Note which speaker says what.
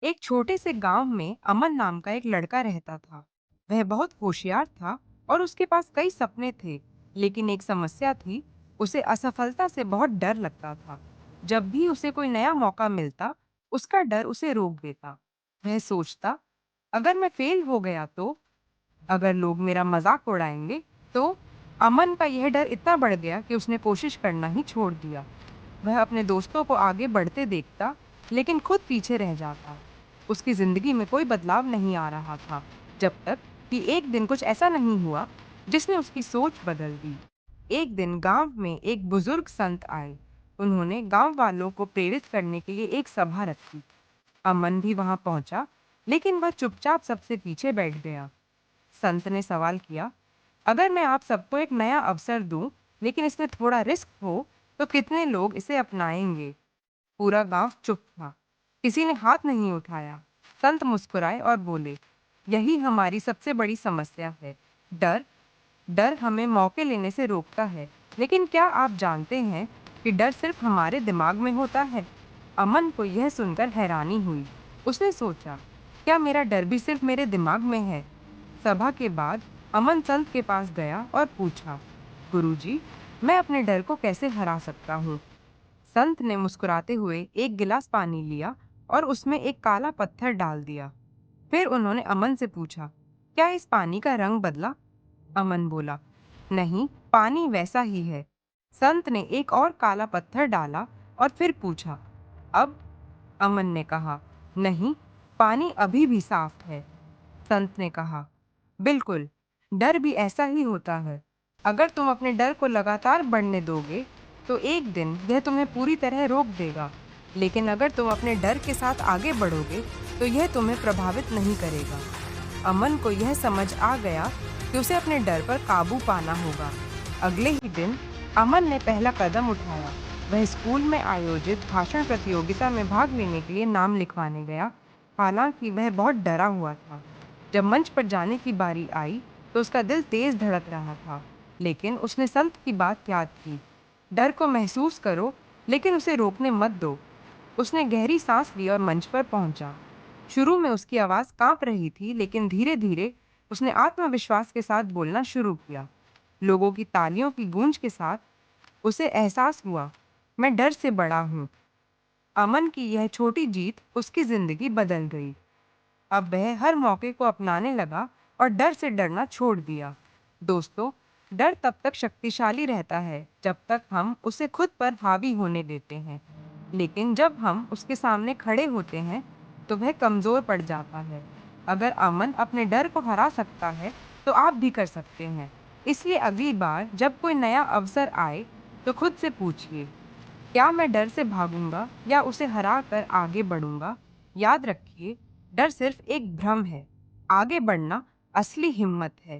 Speaker 1: एक छोटे से गांव में अमन नाम का एक लड़का रहता था। वह बहुत होशियार था और उसके पास कई सपने थे। लेकिन एक समस्या थी, उसे असफलता से बहुत डर लगता था। जब भी उसे कोई नया मौका मिलता, उसका डर उसे रोक देता। वह सोचता, अगर मैं फेल हो गया तो, अगर लोग मेरा मजाक उड़ाएंगे तो। अमन का यह डर इतना बढ़ गया कि उसने कोशिश करना ही छोड़ दिया। वह अपने दोस्तों को आगे बढ़ते देखता, लेकिन खुद पीछे रह जाता। उसकी जिंदगी में कोई बदलाव नहीं आ रहा था, जब तक कि एक दिन कुछ ऐसा नहीं हुआ जिसने उसकी सोच बदल दी। एक दिन गांव में एक बुजुर्ग संत आए। उन्होंने गांव वालों को प्रेरित करने के लिए एक सभा रखी। अमन भी वहां पहुंचा, लेकिन वह चुपचाप सबसे पीछे बैठ गया। संत ने सवाल किया, अगर मैं आप सबको एक नया अवसर दूं, लेकिन इसमें थोड़ा रिस्क हो, तो कितने लोग इसे अपनाएंगे? पूरा गांव चुप था। किसी ने हाथ नहीं उठाया। संत मुस्कुराए और बोले, यही हमारी सबसे बड़ी समस्या है, डर। डर हमें मौके लेने से रोकता है। लेकिन क्या आप जानते हैं कि डर सिर्फ हमारे दिमाग में होता है? अमन को यह सुनकर हैरानी हुई। उसने सोचा, क्या मेरा डर भी सिर्फ मेरे दिमाग में है? सभा के बाद अमन संत के पास गया और पूछा, गुरुजी, मैं अपने डर को कैसे हरा सकता हूँ? संत ने मुस्कुराते हुए एक गिलास पानी लिया और उसमें एक काला पत्थर डाल दिया। फिर उन्होंने अमन से पूछा, क्या इस पानी का रंग बदला? अमन बोला, नहीं, पानी वैसा ही है। संत ने एक और काला पत्थर डाला और फिर पूछा, अब? अमन ने कहा, नहीं, पानी अभी भी साफ है। संत ने कहा, बिल्कुल, डर भी ऐसा ही होता है। अगर तुम अपने डर को लगातार बढ़ने दोगे, तो एक दिन यह तुम्हें पूरी तरह रोक देगा। लेकिन अगर तुम अपने डर के साथ आगे बढ़ोगे, तो यह तुम्हें प्रभावित नहीं करेगा। अमन को यह समझ आ गया कि उसे अपने डर पर काबू पाना होगा। अगले ही दिन अमन ने पहला कदम उठाया। वह स्कूल में आयोजित भाषण प्रतियोगिता में भाग लेने के लिए नाम लिखवाने गया। हालांकि वह बहुत डरा हुआ था। जब मंच पर जाने की बारी आई, तो उसका दिल तेज धड़क रहा था। लेकिन उसने संत की बात याद की, डर को महसूस करो, लेकिन उसे रोकने मत दो। उसने गहरी सांस ली और मंच पर पहुंचा। शुरू में उसकी आवाज कांप रही थी, लेकिन धीरे धीरे उसने आत्मविश्वास के साथ बोलना शुरू किया। लोगों की तालियों की गूंज के साथ उसे एहसास हुआ, मैं डर से बड़ा हूँ। अमन की यह छोटी जीत उसकी जिंदगी बदल गई। अब वह हर मौके को अपनाने लगा और डर से डरना छोड़ दिया। दोस्तों, डर तब तक शक्तिशाली रहता है जब तक हम उसे खुद पर हावी होने देते हैं। लेकिन जब हम उसके सामने खड़े होते हैं, तो वह कमजोर पड़ जाता है। अगर अमन अपने डर को हरा सकता है, तो आप भी कर सकते हैं। इसलिए अगली बार जब कोई नया अवसर आए, तो खुद से पूछिए, क्या मैं डर से भागूंगा या उसे हरा कर आगे बढ़ूंगा? याद रखिए, डर सिर्फ एक भ्रम है। आगे बढ़ना असली हिम्मत है।